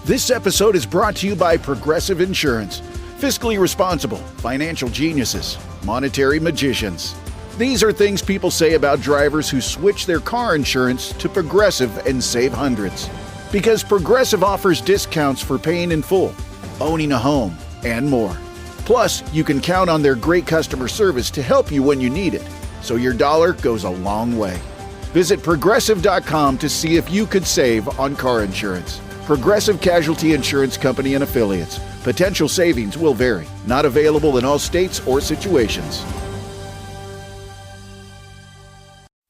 This episode is brought to you by Progressive Insurance. Fiscally responsible, financial geniuses, monetary magicians. These are things people say about drivers who switch their car insurance to Progressive and save hundreds. Because Progressive offers discounts for paying in full, owning a home, and more. Plus, you can count on their great customer service to help you when you need it, so your dollar goes a long way. Visit Progressive.com to see if you could save on car insurance. Progressive Casualty Insurance Company and Affiliates. Potential savings will vary. Not available in all states or situations.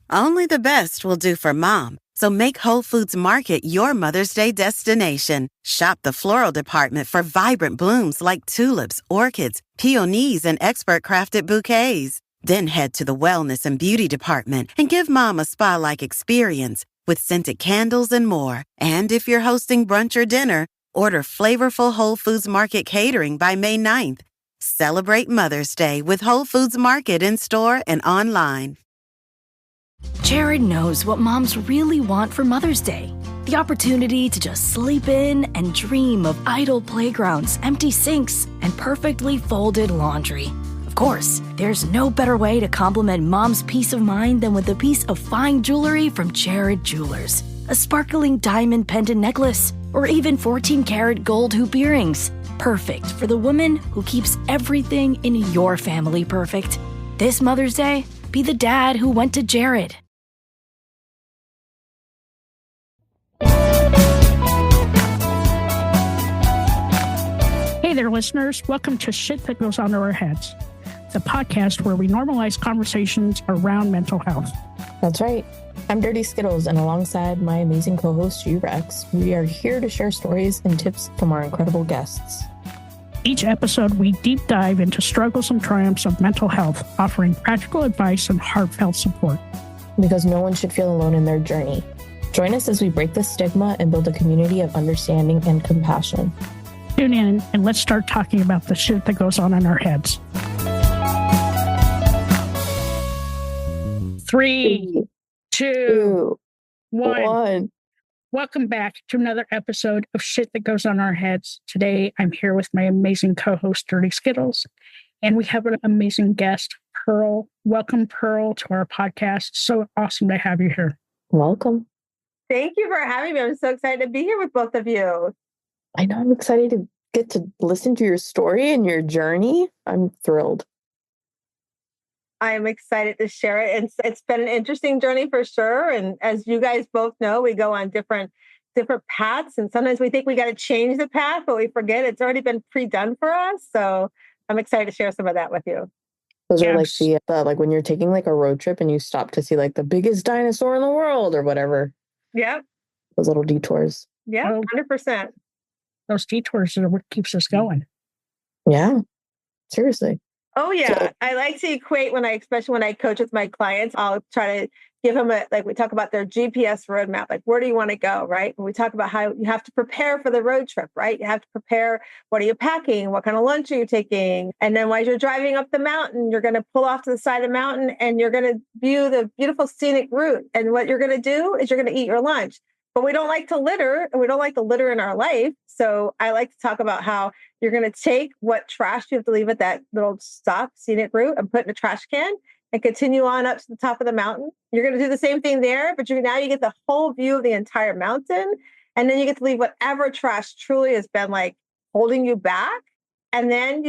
Only the best will do for mom. So make Whole Foods Market your Mother's Day destination. Shop the floral department for vibrant blooms like tulips, orchids, peonies, and expert-crafted bouquets. Then head to the wellness and beauty department and give mom a spa-like experience with scented candles and more. And if you're hosting brunch or dinner, order flavorful Whole Foods Market catering by May 9th. Celebrate Mother's Day with Whole Foods Market in store and online. Jared knows what moms really want for Mother's Day. The opportunity to just sleep in and dream of idle playgrounds, empty sinks, and perfectly folded laundry. Of course, there's no better way to compliment mom's peace of mind than with a piece of fine jewelry from Jared Jewelers. A sparkling diamond pendant necklace, or even 14-karat gold hoop earrings. Perfect for the woman who keeps everything in your family perfect. This Mother's Day, be the dad who went to Jared. Hey there, listeners. Welcome to Shit That Goes Under Our Heads, the podcast where we normalize conversations around mental health. That's right. I'm Dirty Skittles, and alongside my amazing co-host, G-Rex, we are here to share stories and tips from our incredible guests. Each episode, we deep dive into struggles and triumphs of mental health, offering practical advice and heartfelt support. Because no one should feel alone in their journey. Join us as we break the stigma and build a community of understanding and compassion. Tune in and let's start talking about the shit that goes on in our heads. 3, 2, 1. Welcome back to another episode of Shit That Goes On Our Heads. Today, I'm here with my amazing co-host, Dirty Skittles, and we have an amazing guest, Pearl. Welcome, Pearl, to our podcast. So awesome to have you here. Welcome. Thank you for having me. I'm so excited to be here with both of you. I know, I'm excited to get to listen to your story and your journey. I'm thrilled. I'm excited to share it. And it's been an interesting journey for sure. And as you guys both know, we go on different paths. And sometimes we think we got to change the path, but we forget it's already been pre-done for us. So I'm excited to share some of that with you. Those are like the like when you're taking like a road trip and you stop to see like the biggest dinosaur in the world or whatever. Yeah. Those little detours. Yeah, 100%. Those detours are what keeps us going. Yeah, seriously. Oh, yeah. I like to equate especially when I coach with my clients, I'll try to give them we talk about their GPS roadmap, like where do you want to go, right? And we talk about how you have to prepare for the road trip, right? You have to prepare, what are you packing? What kind of lunch are you taking? And then while you're driving up the mountain, you're going to pull off to the side of the mountain and you're going to view the beautiful scenic route. And what you're going to do is you're going to eat your lunch. But we don't like to litter, and we don't like to litter in our life. So I like to talk about how you're going to take what trash you have to leave at that little stop, scenic route, and put in a trash can and continue on up to the top of the mountain. You're going to do the same thing there, but now you get the whole view of the entire mountain. And then you get to leave whatever trash truly has been like holding you back. And then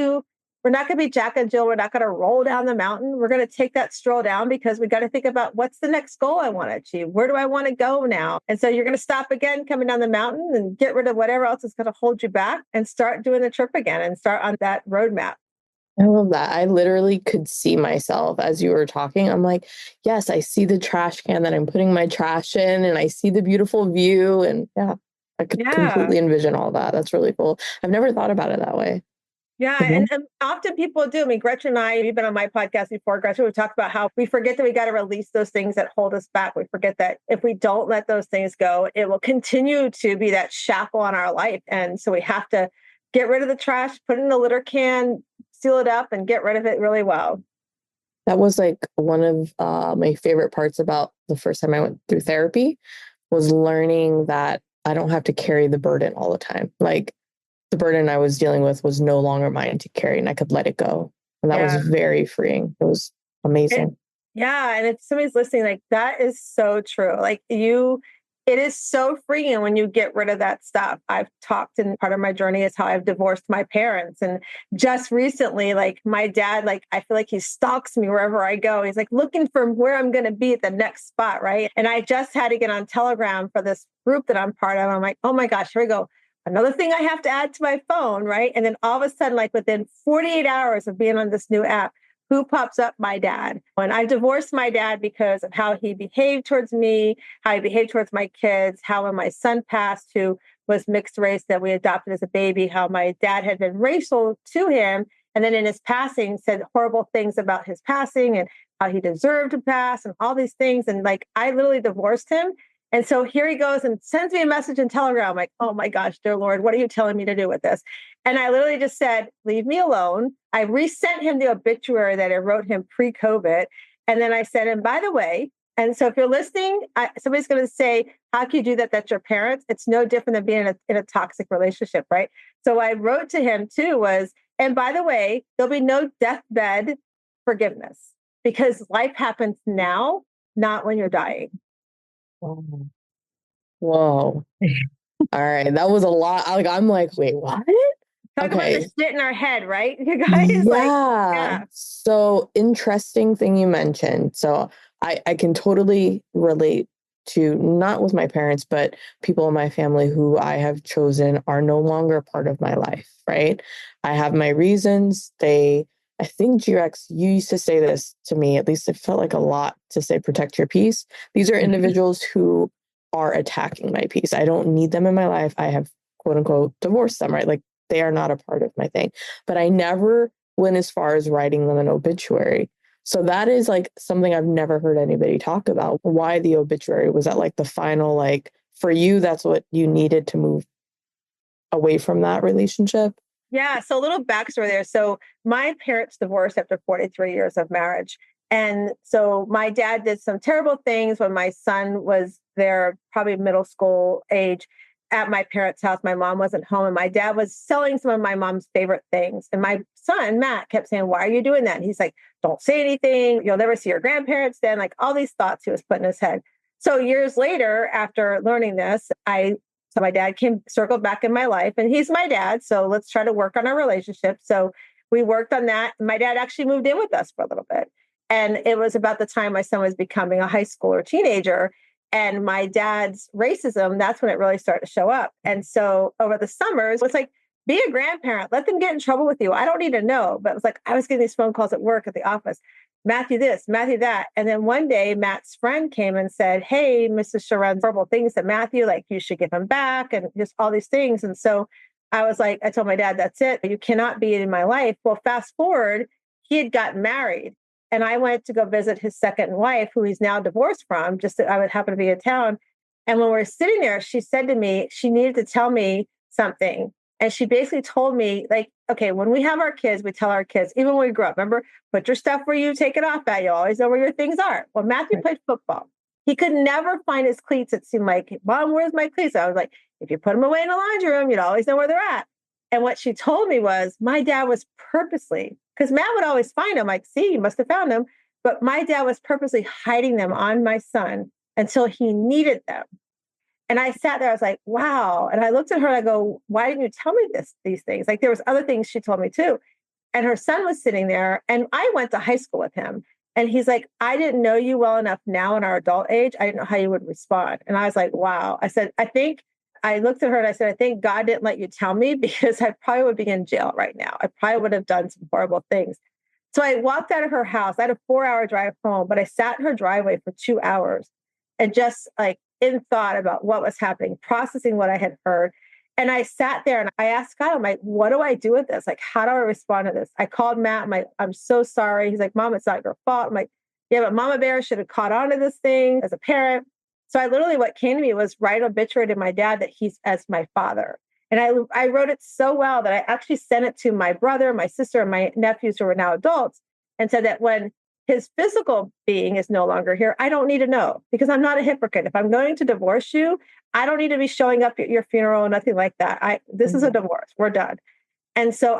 we're not going to be Jack and Jill. We're not going to roll down the mountain. We're going to take that stroll down because we got to think about what's the next goal I want to achieve? Where do I want to go now? And so you're going to stop again coming down the mountain and get rid of whatever else is going to hold you back and start doing the trip again and start on that roadmap. I love that. I literally could see myself as you were talking. I'm like, yes, I see the trash can that I'm putting my trash in and I see the beautiful view. And yeah, I could completely envision all that. That's really cool. I've never thought about it that way. Yeah. Mm-hmm. And often people do. I mean, Gretchen and I, you've been on my podcast before, Gretchen, we talked about how we forget that we got to release those things that hold us back. We forget that if we don't let those things go, it will continue to be that shackle on our life. And so we have to get rid of the trash, put it in the litter can, seal it up, and get rid of it really well. That was like one of my favorite parts about the first time I went through therapy was learning that I don't have to carry the burden all the time. Like the burden I was dealing with was no longer mine to carry, and I could let it go. And that was very freeing. It was amazing. And if somebody's listening, like that is so true. Like it is so freeing when you get rid of that stuff. I've talked, and part of my journey is how I've divorced my parents. And just recently, like my dad, like I feel like he stalks me wherever I go. He's like looking for where I'm going to be at the next spot. Right. And I just had to get on Telegram for this group that I'm part of. I'm like, oh my gosh, here we go. Another thing I have to add to my phone. Right. And then all of a sudden, like within 48 hours of being on this new app, who pops up? My dad. And I divorced my dad because of how he behaved towards me, how he behaved towards my kids, how when my son passed, who was mixed race that we adopted as a baby, how my dad had been racial to him. And then in his passing said horrible things about his passing and how he deserved to pass and all these things. And like, I literally divorced him. And so here he goes and sends me a message in Telegram. I'm like, oh my gosh, dear Lord, what are you telling me to do with this? And I literally just said, leave me alone. I resent him the obituary that I wrote him pre-COVID. And then I said, and by the way, and so if you're listening, somebody's going to say, how can you do that? That's your parents. It's no different than being in a toxic relationship, right? So I wrote to him too was, and by the way, there'll be no deathbed forgiveness because life happens now, not when you're dying. Whoa. All right. That was a lot. I'm like, wait, what? Talk about the shit in our head, right? You guys? Yeah. So interesting thing you mentioned. So I can totally relate to, not with my parents, but people in my family who I have chosen are no longer part of my life, right? I have my reasons. I think G-Rex, you used to say this to me, at least it felt like a lot to say, protect your peace. These are individuals who are attacking my peace. I don't need them in my life. I have quote unquote divorced them, right? Like they are not a part of my thing, but I never went as far as writing them an obituary. So that is like something I've never heard anybody talk about. Why the obituary? Was that like the final, like for you, that's what you needed to move away from that relationship? Yeah. So a little backstory there. So my parents divorced after 43 years of marriage. And so my dad did some terrible things when my son was there, probably middle school age, at my parents' house. My mom wasn't home and my dad was selling some of my mom's favorite things. And my son, Matt, kept saying, why are you doing that? And he's like, don't say anything. You'll never see your grandparents then. Like all these thoughts he was putting in his head. So years later, after learning this, so my dad circled back in my life and he's my dad. So let's try to work on our relationship. So we worked on that. My dad actually moved in with us for a little bit. And it was about the time my son was becoming a high schooler teenager. And my dad's racism, that's when it really started to show up. And so over the summers, it's like, be a grandparent, let them get in trouble with you. I don't need to know. But it was like, I was getting these phone calls at work, at the office, Matthew this, Matthew that. And then one day, Matt's friend came and said, hey, Mrs. Chiarenza, horrible things to Matthew, like you should give him back and just all these things. And so I was like, I told my dad, that's it. You cannot be in my life. Well, fast forward, he had gotten married. And I went to go visit his second wife, who he's now divorced from, I would happen to be in town. And when we were sitting there, she said to me, she needed to tell me something. And she basically told me, like, okay, when we have our kids, we tell our kids, even when we grow up, remember, put your stuff where you take it off at. You always know where your things are. Well, Matthew played football. He could never find his cleats. It seemed like, Mom, where's my cleats? I was like, if you put them away in the laundry room, you'd always know where they're at. And what she told me was my dad was purposely, because Matt would always find them, like, see, you must have found them. But my dad was purposely hiding them on my son until he needed them. And I sat there, I was like, wow. And I looked at her and I go, why didn't you tell me these things? Like there was other things she told me too. And her son was sitting there and I went to high school with him. And he's like, I didn't know you well enough now in our adult age. I didn't know how you would respond. And I was like, wow. I said, I looked at her and I said, I think God didn't let you tell me because I probably would be in jail right now. I probably would have done some horrible things. So I walked out of her house. I had a 4-hour drive home, but I sat in her driveway for 2 hours and just like in thought about what was happening, processing what I had heard. And I sat there and I asked God, I'm like, what do I do with this? Like, how do I respond to this? I called Matt. I'm like, I'm so sorry. He's like, Mom, it's not your fault. I'm like, yeah, but Mama Bear should have caught on to this thing as a parent. So I literally, what came to me was write obituary to my dad that he's as my father. And I wrote it so well that I actually sent it to my brother, my sister, and my nephews who are now adults and said that when his physical being is no longer here, I don't need to know because I'm not a hypocrite. If I'm going to divorce you, I don't need to be showing up at your funeral, nothing like that. This is a divorce. We're done. And so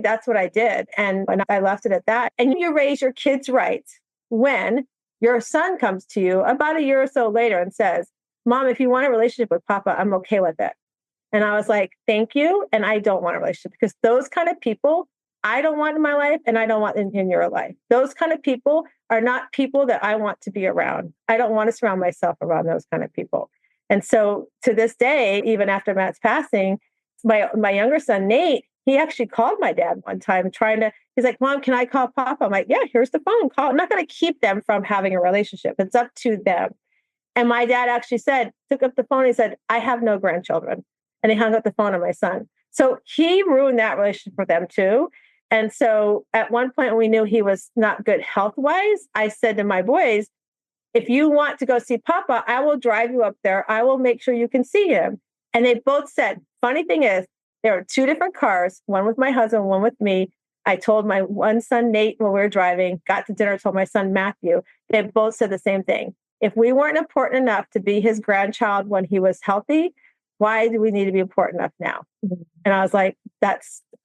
that's what I did. And I left it at that. And you raise your kids right when your son comes to you about a year or so later and says, Mom, if you want a relationship with Papa, I'm okay with it. And I was like, thank you. And I don't want a relationship because those kind of people I don't want in my life and I don't want in your life. Those kind of people are not people that I want to be around. I don't want to surround myself around those kind of people. And so to this day, even after Matt's passing, my younger son, Nate, he actually called my dad one time he's like, Mom, can I call Papa? I'm like, yeah, here's the phone call. I'm not going to keep them from having a relationship. It's up to them. And my dad actually took up the phone. He said, I have no grandchildren. And he hung up the phone on my son. So he ruined that relationship for them too. And so at one point we knew he was not good health-wise. I said to my boys, if you want to go see Papa, I will drive you up there. I will make sure you can see him. And they both said, funny thing is, there were two different cars, one with my husband, one with me. I told my one son, Nate, when we were driving, got to dinner, told my son, Matthew, they both said the same thing. If we weren't important enough to be his grandchild when he was healthy, why do we need to be important enough now? Mm-hmm. And I was like,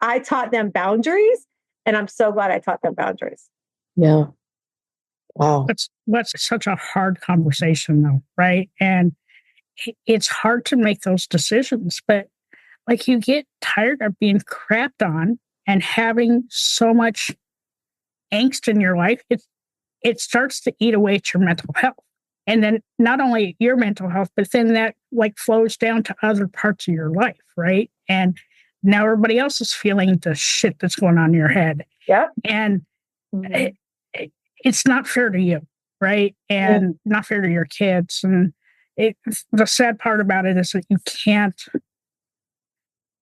I taught them boundaries, and I'm so glad I taught them boundaries. Yeah. Wow. That's such a hard conversation though, right? And it's hard to make those decisions, but like you get tired of being crapped on and having so much angst in your life, it starts to eat away at your mental health. And then not only your mental health, but then that like flows down to other parts of your life, right? And now everybody else is feeling the shit that's going on in your head. Yeah. And it's not fair to you, right? And not fair to your kids. And the sad part about it is that you can't,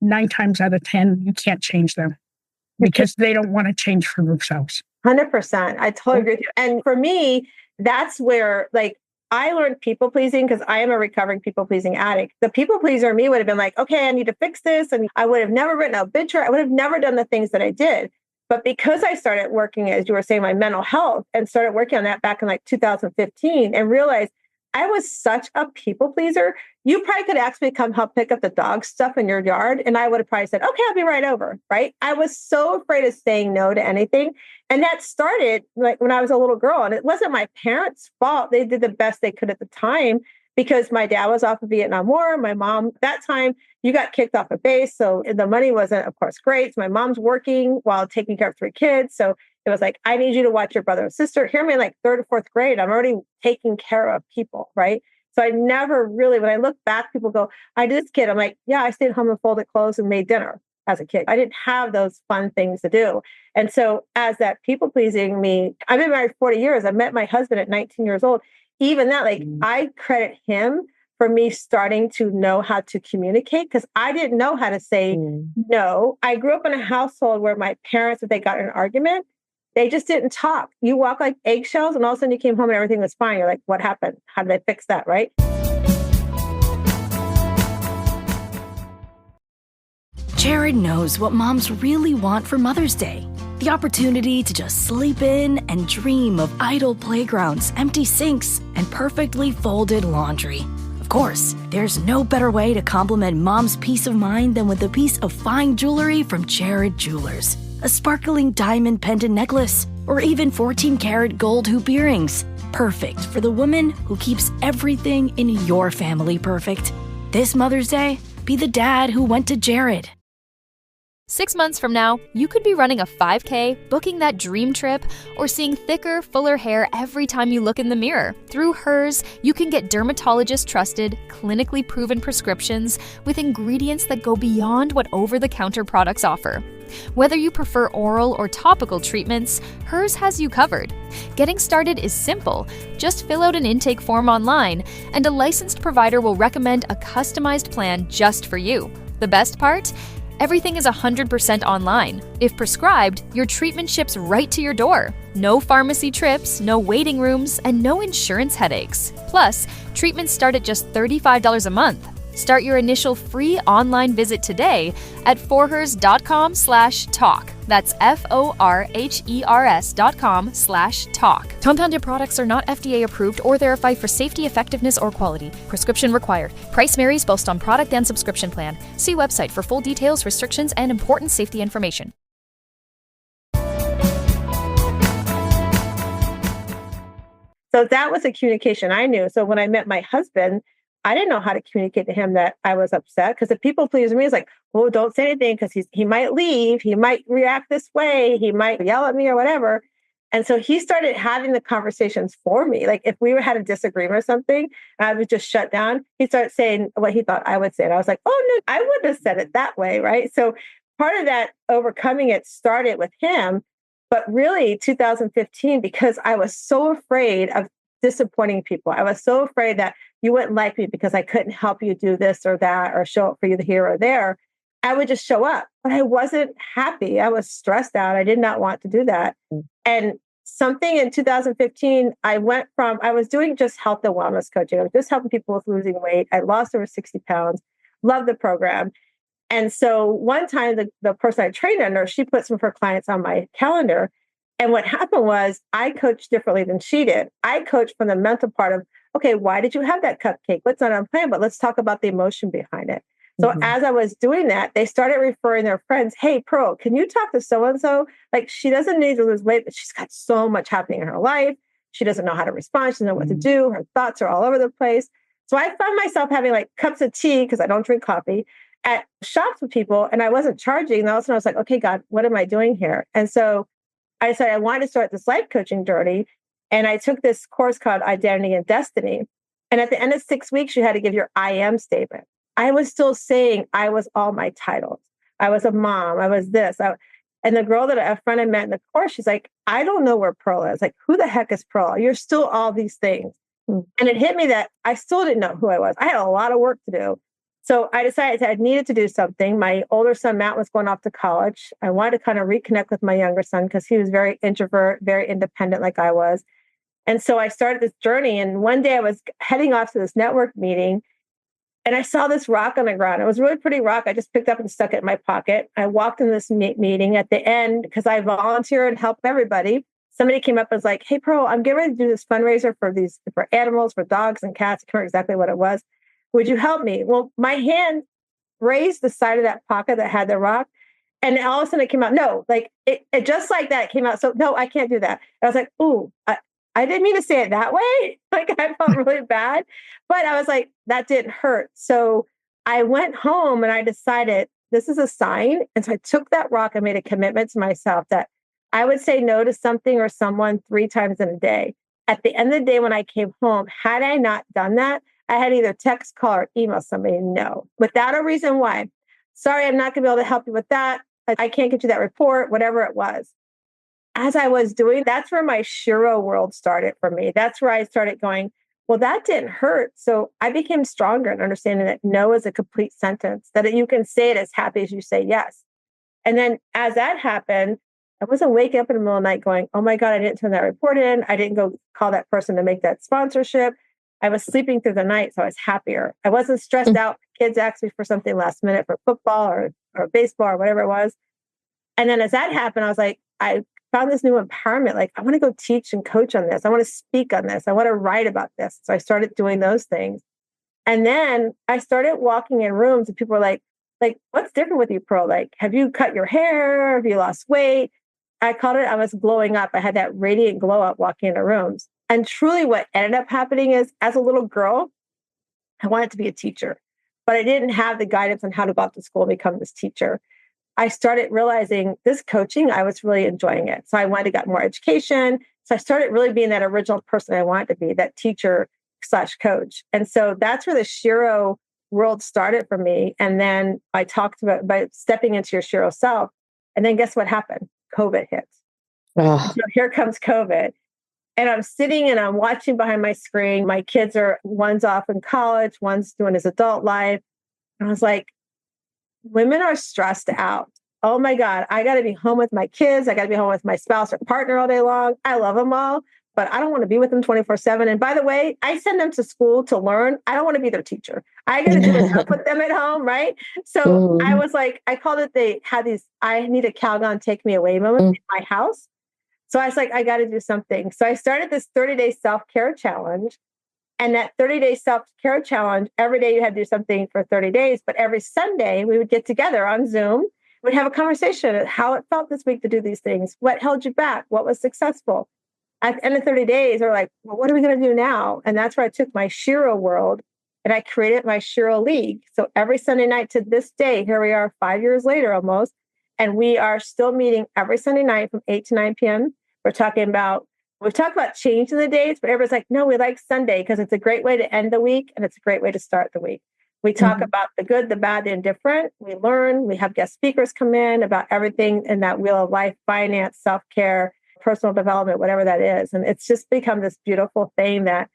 9 times out of 10, you can't change them because they don't want to change for themselves. 100%. I totally agree with you. And for me, that's where like I learned people pleasing because I am a recovering people pleasing addict. The people pleaser in me would have been like, okay, I need to fix this. And I would have never written a obituary. I would have never done the things that I did. But because I started working, as you were saying, my mental health and started working on that back in like 2015 and realized I was such a people pleaser. You probably could ask me to come help pick up the dog stuff in your yard. And I would have probably said, okay, I'll be right over. Right. I was so afraid of saying no to anything. And that started like when I was a little girl. And it wasn't my parents' fault. They did the best they could at the time because my dad was off of Vietnam War. My mom, that time, you got kicked off a base. So the money wasn't, of course, great. So my mom's working while taking care of 3 kids. So it was like, I need you to watch your brother and sister. Here I'm in like 3rd or 4th grade. I'm already taking care of people, right? So I never really, when I look back, people go, I did this kid. I'm like, yeah, I stayed home and folded clothes and made dinner as a kid. I didn't have those fun things to do. And so as that people pleasing me, I've been married 40 years. I met my husband at 19 years old. Even that, like I credit him for me starting to know how to communicate because I didn't know how to say no. I grew up in a household where my parents, if they got in an argument, they just didn't talk. You walk like eggshells and all of a sudden you came home and everything was fine. You're like, what happened? How did I fix that? Right? Jared knows what moms really want for Mother's Day. The opportunity to just sleep in and dream of idle playgrounds, empty sinks, and perfectly folded laundry. Of course, there's no better way to compliment mom's peace of mind than with a piece of fine jewelry from Jared Jewelers. A sparkling diamond pendant necklace, or even 14-karat gold hoop earrings. Perfect for the woman who keeps everything in your family perfect. This Mother's Day, be the dad who went to Jared. 6 months from now, you could be running a 5K, booking that dream trip, or seeing thicker, fuller hair every time you look in the mirror. Through Hers, you can get dermatologist-trusted, clinically proven prescriptions with ingredients that go beyond what over-the-counter products offer. Whether you prefer oral or topical treatments, Hers has you covered. Getting started is simple. Just fill out an intake form online, and a licensed provider will recommend a customized plan just for you. The best part? Everything is 100% online. If prescribed, your treatment ships right to your door. No pharmacy trips, no waiting rooms, and no insurance headaches. Plus, treatments start at just $35 a month. Start your initial free online visit today at forhers.com/talk. That's forhers.com/talk. Compounded products are not FDA approved or verified for safety, effectiveness, or quality. Prescription required. Price varies based on product and subscription plan. See website for full details, restrictions, and important safety information. So that was a communication I knew. So when I met my husband, I didn't know how to communicate to him that I was upset, because the people pleaser me is like, oh, don't say anything because he might leave. He might react this way. He might yell at me or whatever. And so he started having the conversations for me. Like if we had a disagreement or something, and I would just shut down, he started saying what he thought I would say. And I was like, oh, no, I wouldn't have said it that way. Right. So part of that overcoming it started with him. But really 2015, because I was so afraid of disappointing people. I was so afraid that you wouldn't like me because I couldn't help you do this or that or show up for you here or there. I would just show up, but I wasn't happy. I was stressed out. I did not want to do that. And something in 2015, I was doing just health and wellness coaching. I was just helping people with losing weight. I lost over 60 pounds, loved the program. And so one time the person I trained under, she put some of her clients on my calendar. And what happened was I coached differently than she did. I coached from the mental part of, okay, why did you have that cupcake? What's not unplanned? But let's talk about the emotion behind it. So as I was doing that, they started referring their friends, hey, Pearl, can you talk to so-and-so? Like she doesn't need to lose weight, but she's got so much happening in her life. She doesn't know how to respond. She doesn't know what to do. Her thoughts are all over the place. So I found myself having like cups of tea, because I don't drink coffee, at shops with people, and I wasn't charging. And all of a sudden I was like, okay, God, what am I doing here? And so I decided I wanted to start this life coaching journey. And I took this course called Identity and Destiny. And at the end of 6 weeks, you had to give your I am statement. I was still saying I was all my titles. I was a mom. I was this. And the girl that a friend I met in the course, she's like, I don't know where Pearl is. Like, who the heck is Pearl? You're still all these things. And it hit me that I still didn't know who I was. I had a lot of work to do. So I decided I needed to do something. My older son, Matt, was going off to college. I wanted to kind of reconnect with my younger son because he was very introvert, very independent like I was. And so I started this journey. And one day I was heading off to this network meeting and I saw this rock on the ground. It was a really pretty rock. I just picked up and stuck it in my pocket. I walked in this meeting at the end because I volunteer and help everybody. Somebody came up and was like, hey, Pearl, I'm getting ready to do this fundraiser for animals, for dogs and cats. I can't remember exactly what it was. Would you help me? Well, my hand raised the side of that pocket that had the rock. And all of a sudden it came out. No, like it just like that, it came out. So no, I can't do that. I was like, ooh, I didn't mean to say it that way. Like I felt really bad, but I was like, that didn't hurt. So I went home and I decided this is a sign. And so I took that rock and made a commitment to myself that I would say no to something or someone 3 times in a day. At the end of the day, when I came home, had I not done that, I had either text, call, or email somebody no, without a reason why. Sorry, I'm not going to be able to help you with that. I can't get you that report, whatever it was. As I was doing, that's where my Shiro world started for me. That's where I started going, well, that didn't hurt. So I became stronger in understanding that no is a complete sentence, that you can say it as happy as you say yes. And then as that happened, I wasn't waking up in the middle of the night going, oh my God, I didn't turn that report in. I didn't go call that person to make that sponsorship. I was sleeping through the night, so I was happier. I wasn't stressed out. Kids asked me for something last minute for football or baseball or whatever it was. And then as that happened, I was like, I found this new empowerment. Like, I want to go teach and coach on this. I want to speak on this. I want to write about this. So I started doing those things. And then I started walking in rooms and people were like, what's different with you, Pearl? Like, have you cut your hair? Have you lost weight? I called it, I was glowing up. I had that radiant glow up walking into rooms. And truly what ended up happening is, as a little girl, I wanted to be a teacher, but I didn't have the guidance on how to go off to school and become this teacher. I started realizing this coaching, I was really enjoying it. So I went and got more education. So I started really being that original person I wanted to be, that teacher / coach. And so that's where the Shiro world started for me. And then I talked about stepping into your Shiro self. And then guess what happened? COVID hits. So here comes COVID. And I'm sitting and I'm watching behind my screen. My kids one's off in college, one's doing his adult life. And I was like, women are stressed out. Oh my God, I got to be home with my kids. I got to be home with my spouse or partner all day long. I love them all, but I don't want to be with them 24/7. And by the way, I send them to school to learn. I don't want to be their teacher. I got to do enough with them at home, right? So I was like, I called it, they had these, I need a Calgon take me away moment in my house. So I was like, I got to do something. So I started this 30-day self-care challenge. And that 30-day self-care challenge, every day you had to do something for 30 days. But every Sunday, we would get together on Zoom. We'd have a conversation of how it felt this week to do these things. What held you back? What was successful? At the end of 30 days, we're like, well, what are we going to do now? And that's where I took my Shiro world and I created my Shiro League. So every Sunday night to this day, here we are 5 years later almost, and we are still meeting every Sunday night from 8 to 9 p.m. We've talked about changing the dates, but everybody's like, no, we like Sunday because it's a great way to end the week and it's a great way to start the week. We talk about the good, the bad, the indifferent. We learn, we have guest speakers come in about everything in that wheel of life, finance, self-care, personal development, whatever that is. And it's just become this beautiful thing that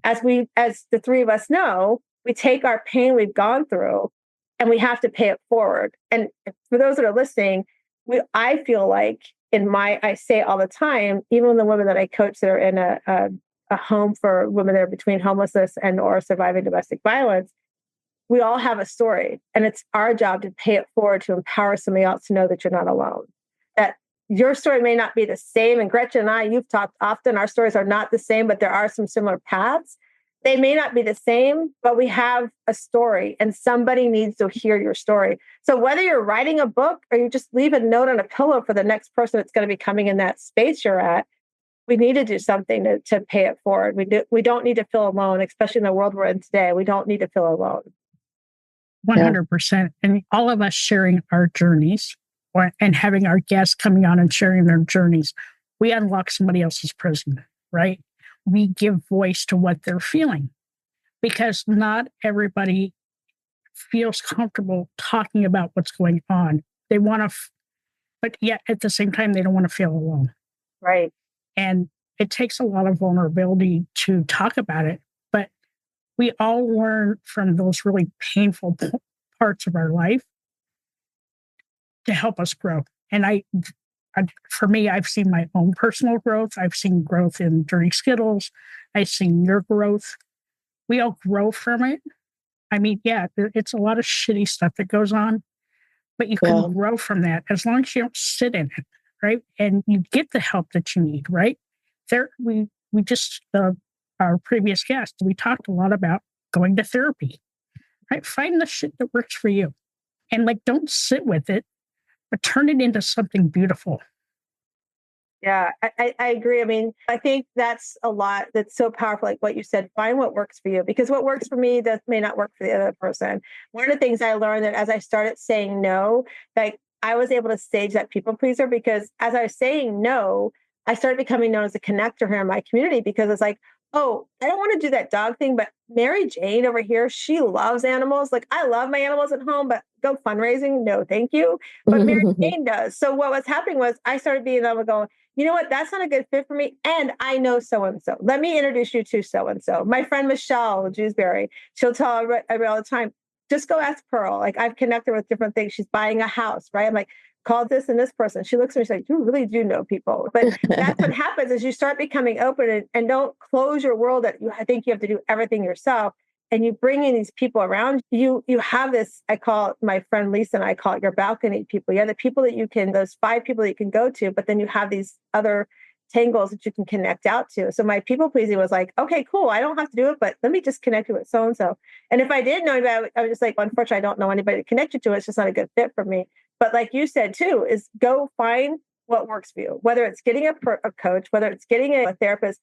as the three of us know, we take our pain we've gone through and we have to pay it forward. And for those that are listening, I feel like I say all the time, even the women that I coach that are in a home for women that are between homelessness and or surviving domestic violence, we all have a story. And it's our job to pay it forward, to empower somebody else to know that you're not alone. That your story may not be the same. And Gretchen and I, you've talked often, our stories are not the same, but there are some similar paths. They may not be the same, but we have a story and somebody needs to hear your story. So whether you're writing a book or you just leave a note on a pillow for the next person that's going to be coming in that space you're at, we need to do something to pay it forward. We don't need to feel alone, especially in the world we're in today. We don't need to feel alone. 100%. And all of us sharing our journeys and having our guests coming on and sharing their journeys, we unlock somebody else's prison, right? We give voice to what they're feeling because not everybody feels comfortable talking about what's going on. They want to, but yet at the same time, they don't want to feel alone. Right. And it takes a lot of vulnerability to talk about it, but we all learn from those really painful parts of our life to help us grow. And for me, I've seen my own personal growth. I've seen growth in Dirty Skittles. I've seen your growth. We all grow from it. I mean, yeah, it's a lot of shitty stuff that goes on, but you can grow from that as long as you don't sit in it, right? And you get the help that you need, right? Our previous guest, we talked a lot about going to therapy, right? Find the shit that works for you. And don't sit with it, but turn it into something beautiful. Yeah, I agree. I mean, I think that's a lot that's so powerful. Like what you said, find what works for you, because what works for me may not work for the other person. One of the things I learned that as I started saying no, I was able to stage that people pleaser, because as I was saying no, I started becoming known as a connector here in my community, because it's like, oh, I don't want to do that dog thing, but Mary Jane over here, she loves animals. Like, I love my animals at home, but go fundraising, no, thank you. But Mary Jane does. So what was happening was I started being able to go, you know what, that's not a good fit for me. And I know so-and-so. Let me introduce you to so-and-so. My friend Michelle Jewsbury, she'll tell everybody all the time, just go ask Pearl. Like, I've connected with different things. She's buying a house, right? I'm like, call this and this person. She looks at me, she's like, you really do know people. But that's what happens is you start becoming open and don't close your world that I think you have to do everything yourself. And you bring in these people around you. You have this, I call it, my friend Lisa and I call it your balcony people. You have the people that those 5 people that you can go to, but then you have these other tangles that you can connect out to. So my people pleasing was like, okay, cool. I don't have to do it, but let me just connect you with so-and-so. And if I did know anybody, I was just like, well, unfortunately, I don't know anybody to connect you to. It's just not a good fit for me. But like you said too, is go find what works for you, whether it's getting a coach, whether it's getting a therapist.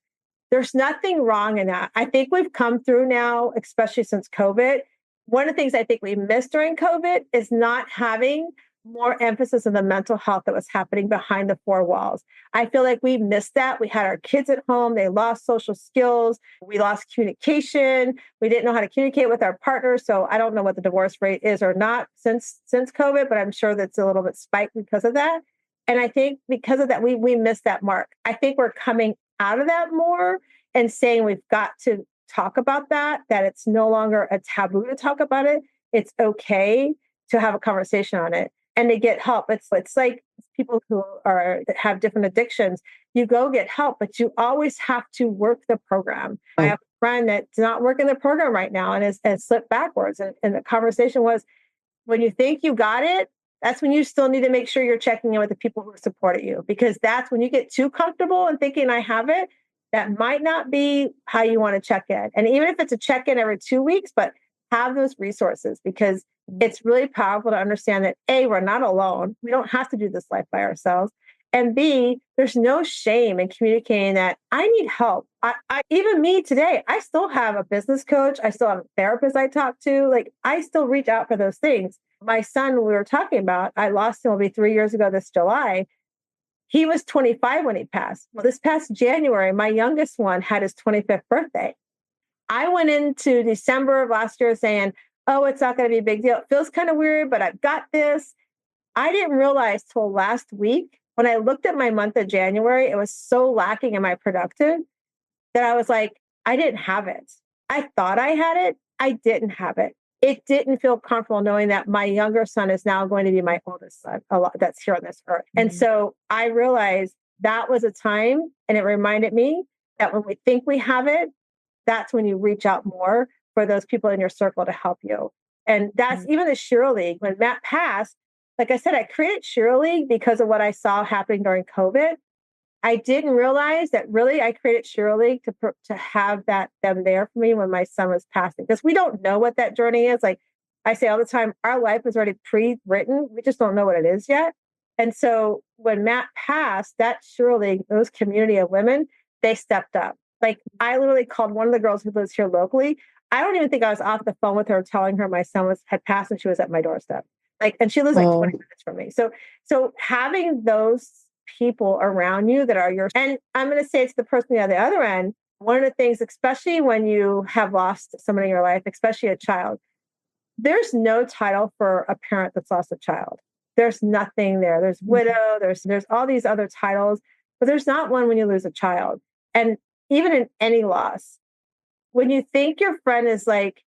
There's nothing wrong in that. I think we've come through now, especially since COVID. One of the things I think we missed during COVID is not having more emphasis on the mental health that was happening behind the 4 walls. I feel like we missed that. We had our kids at home. They lost social skills. We lost communication. We didn't know how to communicate with our partners. So I don't know what the divorce rate is or not since COVID, but I'm sure that's a little bit spiked because of that. And I think because of that, we missed that mark. I think we're coming out of that more and saying we've got to talk about that it's no longer a taboo to talk about it. It's okay to have a conversation on it. and to get help. It's like people who have different addictions. You go get help, but you always have to work the program. I have a friend that's not working the program right now and has slipped backwards. And the conversation was, when you think you got it, that's when you still need to make sure you're checking in with the people who supported you, because that's when you get too comfortable and thinking I have it. That might not be how you want to check in. And even if it's a check-in every 2 weeks, but have those resources, because it's really powerful to understand that A, we're not alone. We don't have to do this life by ourselves. And B, there's no shame in communicating that I need help. Even me today, I still have a business coach. I still have a therapist I talk to. Like, I still reach out for those things. My son, we were talking about, I lost him, will be 3 years ago this July. He was 25 when he passed. Well, this past January, my youngest one had his 25th birthday. I went into December of last year saying, oh, it's not going to be a big deal. It feels kind of weird, but I've got this. I didn't realize till last week, when I looked at my month of January, it was so lacking in my productive that I was like, I didn't have it. I thought I had it. I didn't have it. It didn't feel comfortable knowing that my younger son is now going to be my oldest son that's here on this earth. Mm-hmm. And so I realized that was a time, and it reminded me that when we think we have it, that's when you reach out more for those people in your circle to help you. And that's even the Shiro League. When Matt passed, like I said, I created Shiro League because of what I saw happening during COVID. I didn't realize that really I created Shiro League to have them there for me when my son was passing, because we don't know what that journey is. Like I say all the time, our life is already pre-written. We just don't know what it is yet. And so when Matt passed, that Shiro League, those community of women, they stepped up. Like I literally called one of the girls who lives here locally. I don't even think I was off the phone with her telling her my son had passed and she was at my doorstep. And she lives like 20 minutes from me. So having those people around you that are yours. And I'm going to say it's the person on the other end. One of the things, especially when you have lost someone in your life, especially a child, there's no title for a parent that's lost a child. There's nothing there. There's widow, there's all these other titles, but there's not one when you lose a child. And even in any loss, when you think your friend is like,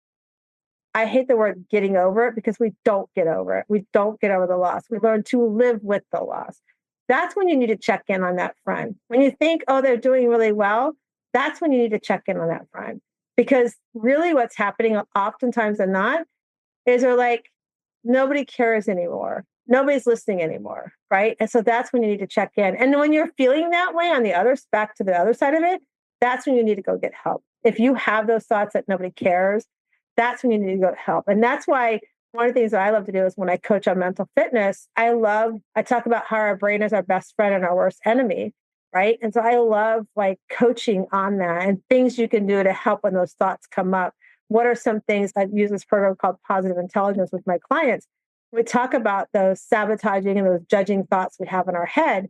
I hate the word getting over it, because we don't get over it. We don't get over the loss. We learn to live with the loss. That's when you need to check in on that friend. When you think, oh, they're doing really well, that's when you need to check in on that friend. Because really what's happening oftentimes than not is they're like, nobody cares anymore. Nobody's listening anymore, right? And so that's when you need to check in. And when you're feeling that way back to the other side of it, that's when you need to go get help. If you have those thoughts that nobody cares, that's when you need to go help. And that's why one of the things that I love to do is when I coach on mental fitness, I talk about how our brain is our best friend and our worst enemy, right? And so I love like coaching on that and things you can do to help when those thoughts come up. What are some things? I use this program called Positive Intelligence with my clients. We talk about those sabotaging and those judging thoughts we have in our head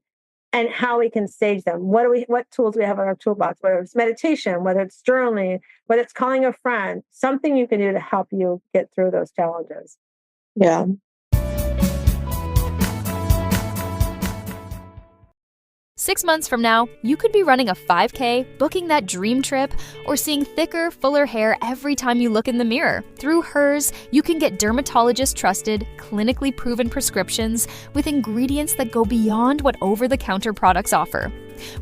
and how we can stage them. What tools we have in our toolbox, whether it's meditation, whether it's journaling, whether it's calling a friend, something you can do to help you get through those challenges. Yeah. Six months from now, you could be running a 5K, booking that dream trip, or seeing thicker, fuller hair every time you look in the mirror. Through Hers, you can get dermatologist-trusted, clinically proven prescriptions with ingredients that go beyond what over-the-counter products offer.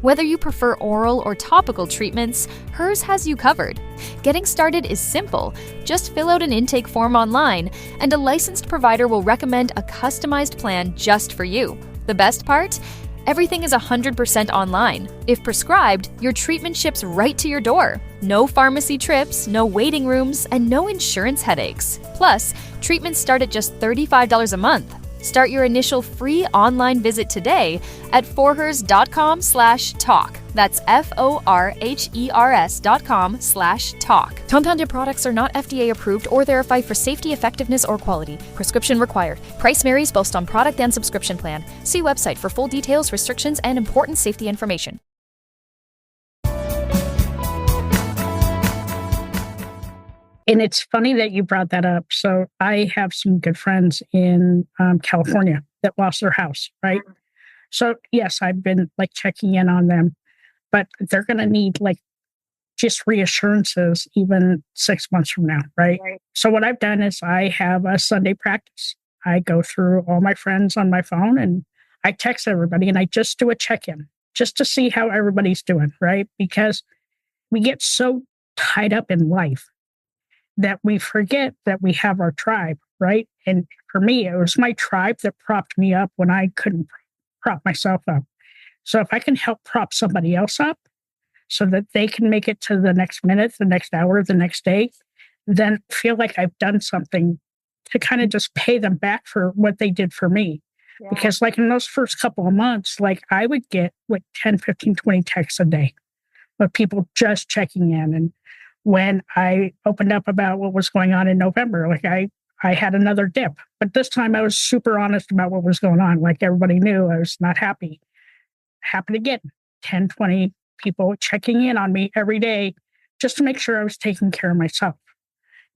Whether you prefer oral or topical treatments, Hers has you covered. Getting started is simple. Just fill out an intake form online, and a licensed provider will recommend a customized plan just for you. The best part? Everything is 100% online. If prescribed, your treatment ships right to your door. No pharmacy trips, no waiting rooms, and no insurance headaches. Plus, treatments start at just $35 a month. Start your initial free online visit today at forhers.com/talk. That's forhers.com/talk. Compounded products are not FDA approved or verified for safety, effectiveness, or quality. Prescription required. Price varies based on product and subscription plan. See website for full details, restrictions, and important safety information. And it's funny that you brought that up. So I have some good friends in California that lost their house, right? So yes, I've been like checking in on them, but they're going to need like just reassurances even 6 months from now, right? So what I've done is I have a Sunday practice. I go through all my friends on my phone and I text everybody and I just do a check-in just to see how everybody's doing, right? Because we get so tied up in life that we forget that we have our tribe, right? And for me, it was my tribe that propped me up when I couldn't prop myself up. So if I can help prop somebody else up so that they can make it to the next minute, the next hour, the next day, then I feel like I've done something to kind of just pay them back for what they did for me. Yeah. Because like in those first couple of months, like I would get like 10, 15, 20 texts a day of people just checking in. And when I opened up about what was going on in November, like I had another dip, but this time I was super honest about what was going on. Like everybody knew I was not happy. Happened again, 10, 20 people checking in on me every day just to make sure I was taking care of myself.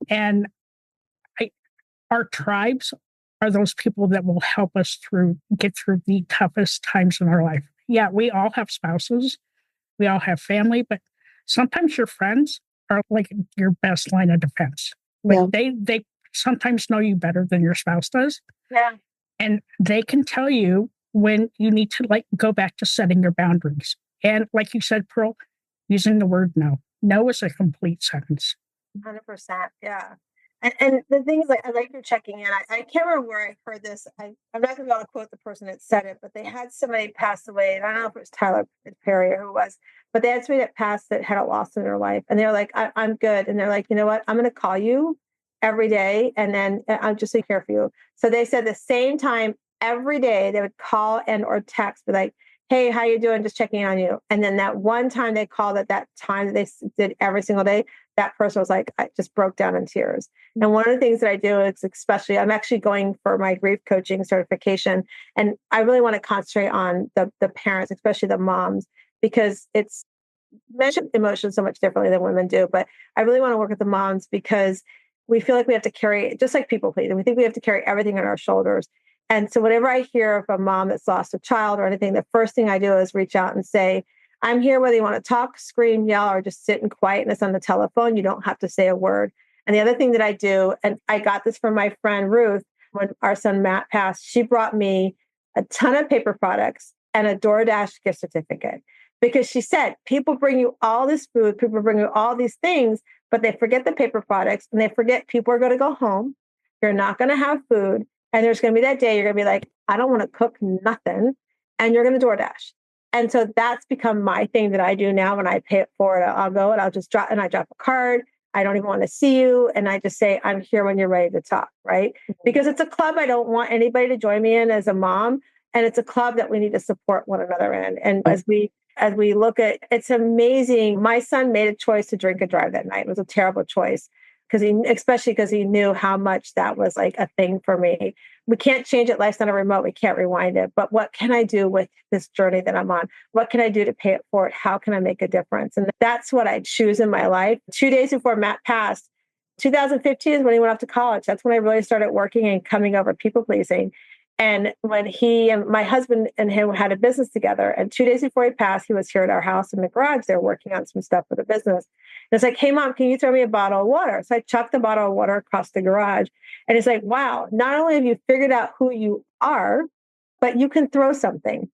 And our tribes are those people that will help us get through the toughest times in our life. Yeah, we all have spouses, we all have family, but sometimes your friends are like your best line of defense. Like they sometimes know you better than your spouse does. Yeah. And they can tell you when you need to like go back to setting your boundaries. And like you said, Pearl, using the word no. No is a complete sentence. 100%. Yeah. And the thing is, like, I like your checking in. I can't remember where I heard this. I'm not going to be able to quote the person that said it, but they had somebody pass away. And I don't know if it was Tyler Perry or who it was, but they had somebody that passed that had a loss in their life. And they're like, I'm good. And they're like, you know what? I'm going to call you every day. And then I'm just to care for you. So they said the same time every day they would call and or text, be like, hey, how you doing? Just checking in on you. And then that one time they called at that time that they did every single day, that person was like, I just broke down in tears. And one of the things that I do is I'm actually going for my grief coaching certification. And I really want to concentrate on the parents, especially the moms, because it's mentioned emotions so much differently than women do. But I really want to work with the moms because we feel like we have to carry, just like people please, and we think we have to carry everything on our shoulders. And so whenever I hear of a mom that's lost a child or anything, the first thing I do is reach out and say, I'm here whether you want to talk, scream, yell, or just sit in quietness on the telephone. You don't have to say a word. And the other thing that I do, and I got this from my friend Ruth, when our son Matt passed, she brought me a ton of paper products and a DoorDash gift certificate. Because she said, people bring you all this food, people bring you all these things, but they forget the paper products and they forget people are going to go home. You're not going to have food. And there's going to be that day you're going to be like, I don't want to cook nothing. And you're going to DoorDash. And so that's become my thing that I do now when I pay it forward. I'll go and I'll just drop a card. I don't even want to see you. And I just say, I'm here when you're ready to talk, right? Because it's a club I don't want anybody to join me in as a mom. And it's a club that we need to support one another in. And as we look at, it's amazing. My son made a choice to drink and drive that night. It was a terrible choice especially because he knew how much that was like a thing for me. We can't change it. Life's not a remote. We can't rewind it. But what can I do with this journey that I'm on? What can I do to pay it forward? How can I make a difference? And that's what I choose in my life. 2 days before Matt passed, 2015 is when he went off to college. That's when I really started working and coming over people pleasing. And when he and my husband and him had a business together, and 2 days before he passed, he was here at our house in the garage. They're working on some stuff for the business. And it's like, hey, Mom, can you throw me a bottle of water? So I chucked the bottle of water across the garage. And it's like, wow, not only have you figured out who you are, but you can throw something.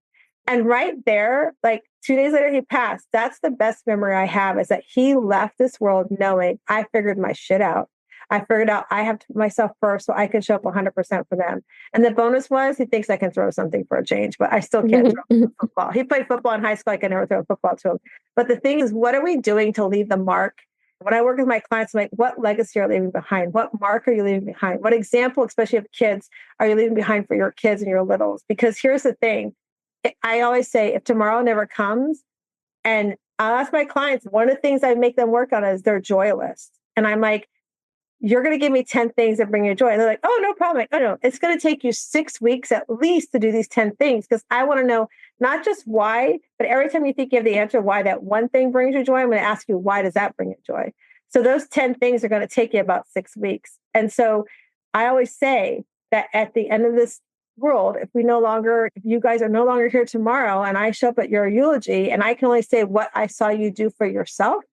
And right there, like 2 days later, he passed. That's the best memory I have, is that he left this world knowing I figured my shit out. I figured out I have to put myself first so I can show up 100% for them. And the bonus was he thinks I can throw something for a change, but I still can't throw football. He played football in high school. I can never throw a football to him. But the thing is, what are we doing to leave the mark? When I work with my clients, I'm like, what legacy are you leaving behind? What mark are you leaving behind? What example, especially of kids, are you leaving behind for your kids and your littles? Because here's the thing. I always say, if tomorrow never comes, and I'll ask my clients, one of the things I make them work on is their joy list. And I'm like, you're going to give me 10 things that bring you joy. And they're like, oh, no problem. Like, oh, no, it's going to take you 6 weeks at least to do these 10 things. Because I want to know not just why, but every time you think you have the answer why that one thing brings you joy, I'm going to ask you, why does that bring you joy? So those 10 things are going to take you about 6 weeks. And so I always say that at the end of this world, if you guys are no longer here tomorrow and I show up at your eulogy and I can only say what I saw you do for yourself,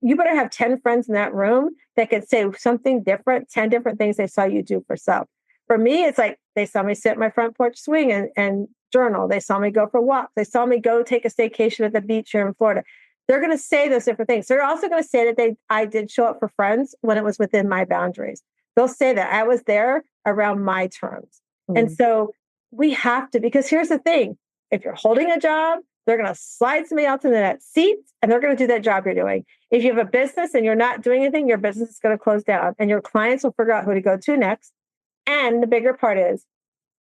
you better have 10 friends in that room that could say something different, 10 different things they saw you do for self. For me, it's like they saw me sit at my front porch swing and journal. They saw me go for walks. They saw me go take a staycation at the beach here in Florida. They're going to say those different things. They're also going to say that I did show up for friends when it was within my boundaries. They'll say that I was there around my terms. And so we have to, because here's the thing. If you're holding a job, they're going to slide somebody else into that seat and they're going to do that job you're doing. If you have a business and you're not doing anything, your business is going to close down and your clients will figure out who to go to next. And the bigger part is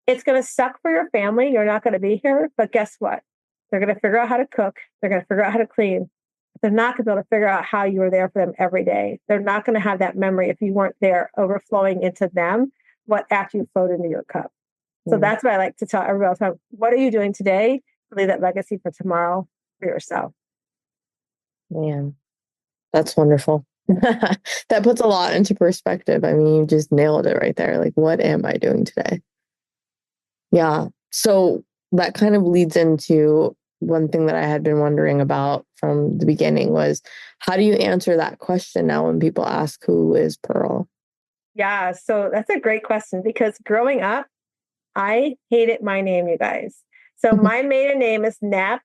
it's going to suck for your family. You're not going to be here. But guess what? They're going to figure out how to cook. They're going to figure out how to clean. They're not going to be able to figure out how you were there for them every day. They're not going to have that memory if you weren't there overflowing into them what actually flowed into your cup. So that's what I like to tell everybody all the time. What are you doing today to leave that legacy for tomorrow for yourself? Man, that's wonderful. That puts a lot into perspective. I mean, you just nailed it right there. Like, what am I doing today? Yeah. So that kind of leads into one thing that I had been wondering about from the beginning was, how do you answer that question now when people ask, who is Pearl? Yeah. So that's a great question, because growing up, I hated my name, you guys. So my maiden name is Nap.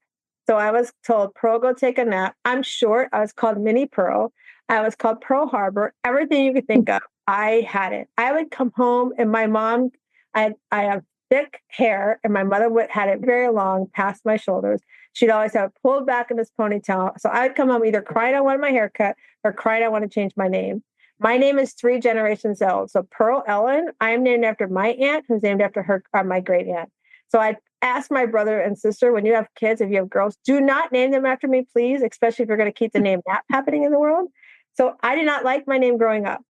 So I was told, Pearl, go take a nap. I'm short. I was called Mini Pearl. I was called Pearl Harbor. Everything you could think of, I had it. I would come home and my mom, I have thick hair and my mother had it very long past my shoulders. She'd always have it pulled back in this ponytail. So I'd come home either crying I wanted my haircut or crying I want to change my name. My name is 3 generations old. So Pearl Ellen, I am named after my aunt, who's named after her, my great aunt. So I asked my brother and sister, when you have kids, if you have girls, do not name them after me, please, especially if you're going to keep the name Nap happening in the world. So I did not like my name growing up.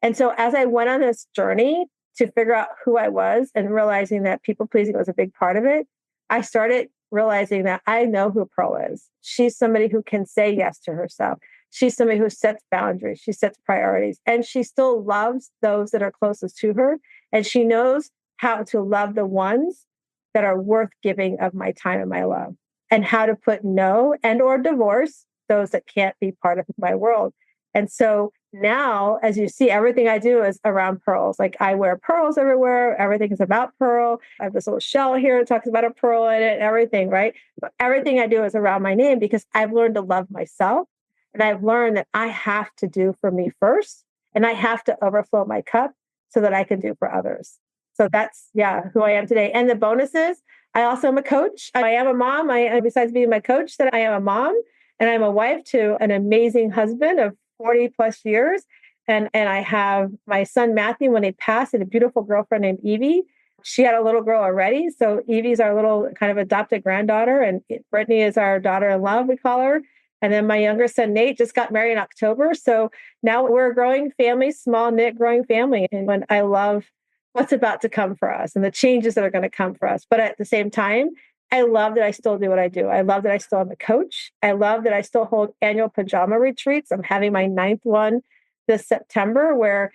And so as I went on this journey to figure out who I was and realizing that people pleasing was a big part of it, I started realizing that I know who Pearl is. She's somebody who can say yes to herself. She's somebody who sets boundaries. She sets priorities, and she still loves those that are closest to her. And she knows how to love the ones that are worth giving of my time and my love, and how to put no and or divorce those that can't be part of my world. And so now, as you see, everything I do is around pearls. Like I wear pearls everywhere. Everything is about pearl. I have this little shell here that talks about a pearl in it, everything, right? But everything I do is around my name, because I've learned to love myself. And I've learned that I have to do for me first, and I have to overflow my cup so that I can do for others. So that's, who I am today. And the bonus is I also am a coach. I am a mom. Besides being my coach, that I am a mom, and I'm a wife to an amazing husband of 40 plus years. And I have my son, Matthew, when he passed, and a beautiful girlfriend named Evie. She had a little girl already. So Evie's our little kind of adopted granddaughter, and Brittany is our daughter-in-law, we call her. And then my younger son, Nate, just got married in October. So now we're a growing family, small knit growing family. And when I love what's about to come for us and the changes that are going to come for us. But at the same time, I love that I still do what I do. I love that I still am a coach. I love that I still hold annual pajama retreats. I'm having my 9th one this September, where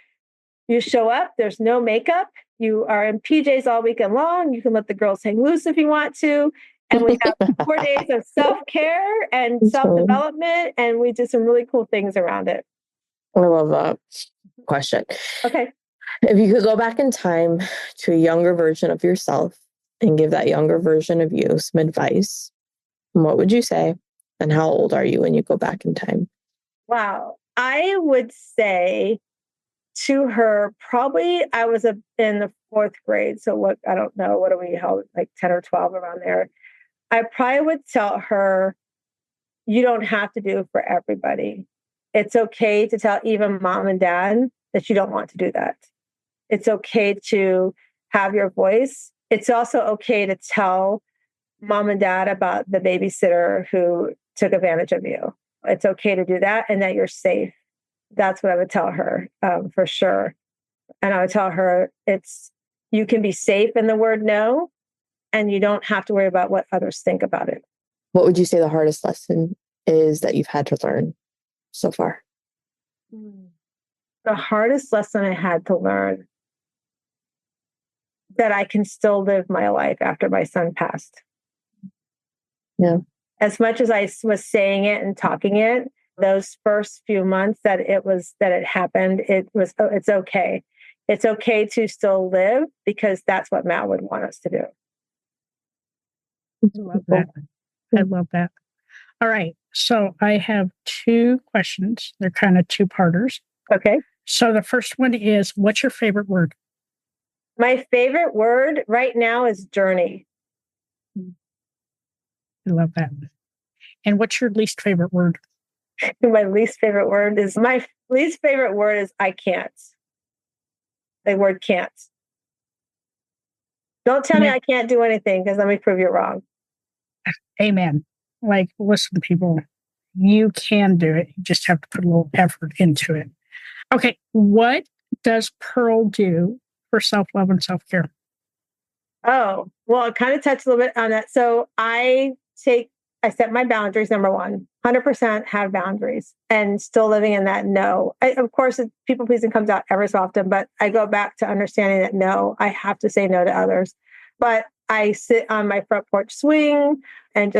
you show up, there's no makeup. You are in PJs all weekend long. You can let the girls hang loose if you want to. And we have 4 days of self-care and self-development. And we do some really cool things around it. I love that question. Okay. If you could go back in time to a younger version of yourself and give that younger version of you some advice, what would you say? And how old are you when you go back in time? Wow. I would say to her, probably I was in the 4th grade. So I don't know, what do we held, like 10 or 12 around there. I probably would tell her, you don't have to do for everybody. It's okay to tell even mom and dad that you don't want to do that. It's okay to have your voice. It's also okay to tell mom and dad about the babysitter who took advantage of you. It's okay to do that, and that you're safe. That's what I would tell her for sure. And I would tell her you can be safe in the word no, and you don't have to worry about what others think about it. What would you say the hardest lesson is that you've had to learn so far? The hardest lesson I had to learn, that I can still live my life after my son passed. Yeah. As much as I was saying it and talking it, those first few months that it happened, it's okay. it's okay to still live because that's what Matt would want us to do. I love that. I love that. All right. So I have 2 questions. They're kind of 2-parters. Okay. So the first one is, what's your favorite word? My favorite word right now is journey. I love that. And what's your least favorite word? My least favorite word is I can't. The word can't. Don't tell me I can't do anything because let me prove you wrong. Amen. Like, listen, people, you can do it. You just have to put a little effort into it. Okay. What does Pearl do for self-love and self-care? Oh, well, I kind of touched a little bit on that. So I set my boundaries, number one, 100% have boundaries and still living in that no. Of course, people pleasing comes out ever so often, but I go back to understanding that no, I have to say no to others. But I sit on my front porch swing and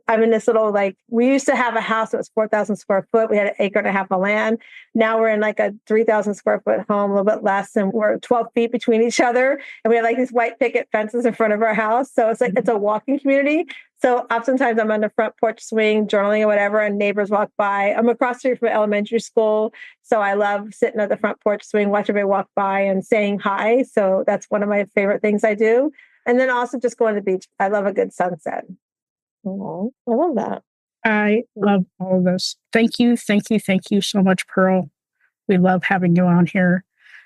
I'm in this little, we used to have a house that was 4,000 square foot. We had 1.5 acres of land. Now we're in like a 3,000 square foot home, a little bit less, and we're 12 feet between each other. And we have these white picket fences in front of our house. So it's it's a walking community. So oftentimes I'm on the front porch swing, journaling or whatever, and neighbors walk by. I'm across the street from elementary school. So I love sitting at the front porch swing, watching everybody walk by and saying hi. So that's one of my favorite things I do. And then also just going to the beach. I love a good sunset. Oh, I love that. I love all of this. Thank you. Thank you. Thank you so much, Pearl. We love having you on here.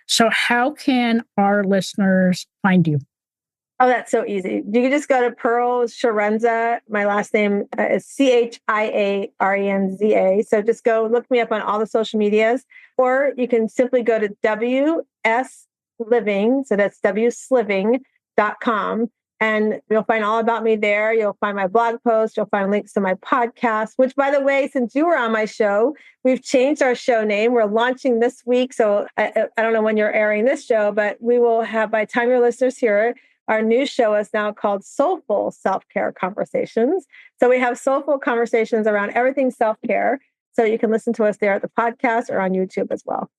So how can our listeners find you? Oh, that's so easy. You can just go to Pearl Chiarenza. My last name is Chiarenza. So just go look me up on all the social medias, or you can simply go to WS Living. So that's WSliving.com. And you'll find all about me there. You'll find my blog post. You'll find links to my podcast, which, by the way, since you were on my show, we've changed our show name. We're launching this week. So I don't know when you're airing this show, but we will have, by the time your listeners hear it, our new show is now called Soulful Self-Care Conversations. So we have soulful conversations around everything self-care. So you can listen to us there at the podcast or on YouTube as well.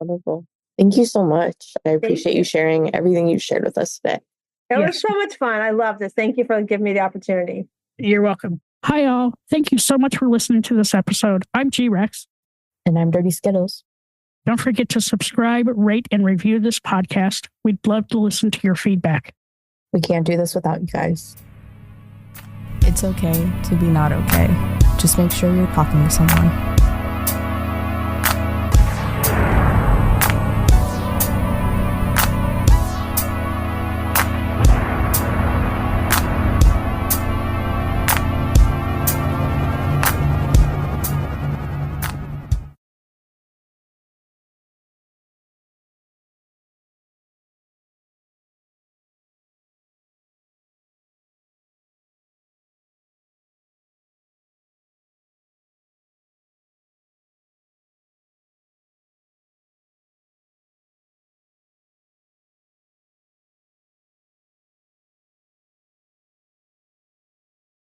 Wonderful. Thank you so much. I appreciate you sharing everything you shared with us today. It was so much fun. I love this. Thank you for giving me the opportunity. You're welcome. Hi, all. Thank you so much for listening to this episode. I'm G-Rex. And I'm Dirty Skittles. Don't forget to subscribe, rate, and review this podcast. We'd love to listen to your feedback. We can't do this without you guys. It's okay to be not okay. Just make sure you're talking to someone.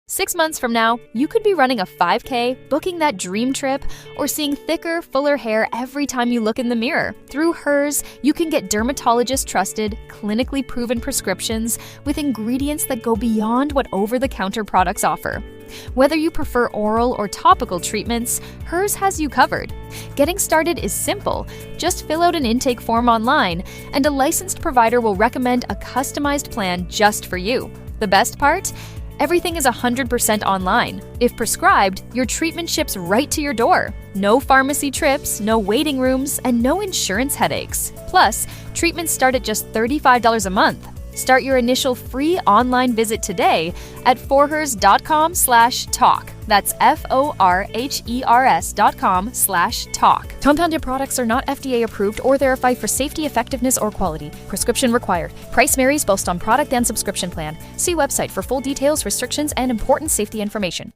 Six months from now, you could be running a 5K, booking that dream trip, or seeing thicker, fuller hair every time you look in the mirror. Through Hers, you can get dermatologist-trusted, clinically proven prescriptions with ingredients that go beyond what over-the-counter products offer. Whether you prefer oral or topical treatments, Hers has you covered. Getting started is simple. Just fill out an intake form online, and a licensed provider will recommend a customized plan just for you. The best part? Everything is 100% online. If prescribed, your treatment ships right to your door. No pharmacy trips, no waiting rooms, and no insurance headaches. Plus, treatments start at just $35 a month. Start your initial free online visit today at forhers.com/talk. That's forhers.com/talk. Compounded products are not FDA approved or verified for safety, effectiveness, or quality. Prescription required. Price varies based on product and subscription plan. See website for full details, restrictions, and important safety information.